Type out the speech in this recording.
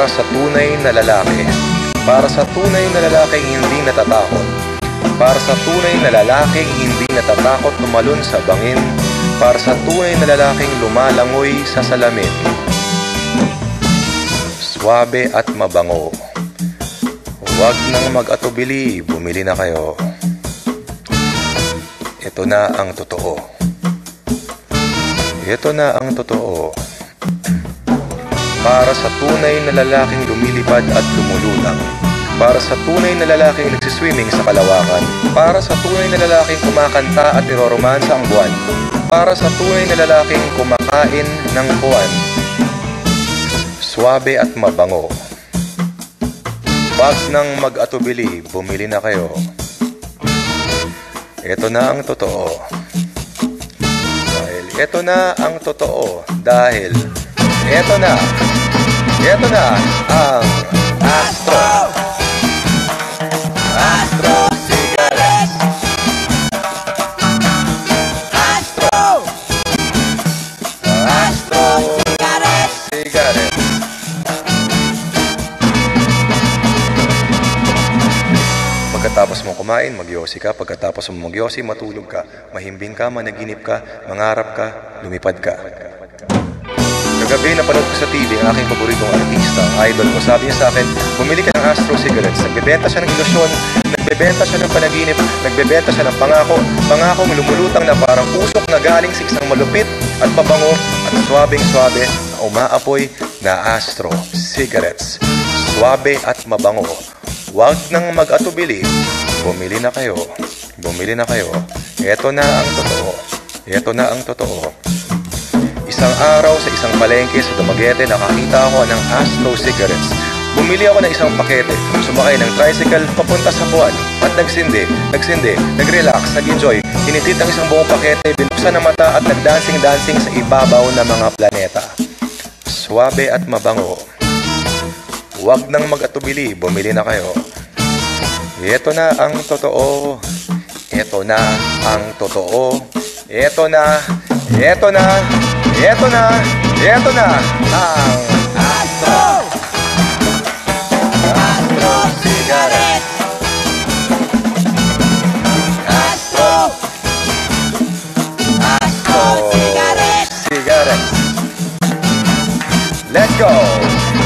para sa tunay na lalaki. Para sa tunay na lalaking hindi natatakot. Para sa tunay na lalaking hindi natatakot tumalon sa bangin. Para sa tunay na lalaking lumalangoy sa salamin. Suwabe at mabango. Huwag nang mag-atubili, bumili na kayo. Ito na ang totoo. Ito na ang totoo. Para sa tunay na lalaking lumilipad at lumulutang. Para sa tunay na lalaking nagsiswimming sa kalawakan. Para sa tunay na lalaking kumakanta at niroromansa ang buwan. Para sa tunay na lalaking kumakain ng buwan. Suwabe at mabango. Wag nang mag-atubili, bumili na kayo. Ito na ang totoo. Ito na ang totoo dahil ito na ang Astro. Astro Cigarettes. Astro. Astro Cigarettes. Pagkatapos mong kumain, magyosi ka. Pagkatapos mong magyosi, matulog ka. Mahimbing ka, managinip ka, mangarap ka, lumipad ka. Kagabi, napanood ko sa TV ang aking paboritong artista, ang idol ko. Sabi niya sa akin, bumili ka ng Astro Cigarettes. Nagbebenta siya ng ilusyon, nagbebenta siya ng panaginip, nagbebenta siya ng pangako. Pangakong lumulutang na parang usok na galing sa isang malupit at mabango at swabing-swabe na umaapoy na Astro Cigarettes. Swabe at mabango. Huwag nang mag-atubili. Bumili na kayo. Bumili na kayo. Ito na ang totoo. Ito na ang totoo. Isang araw sa isang palengke sa Dumaguete, nakakita ako ng Astro Cigarettes. Bumili ako ng isang pakete, sumakay ng tricycle papunta sa buwan at nagsindi, nag-relax, nag-enjoy. Tinitit ang isang buong pakete, binuksan ang mata at nag-dancing-dancing sa ibabaw ng mga planeta. Suwabe at mabango. Huwag nang mag-atubili, bumili na kayo. Ito na ang totoo. Ito na ang totoo. Ito na ang Astro. Astro Cigarettes. Astro. Astro Cigarettes. Let's go.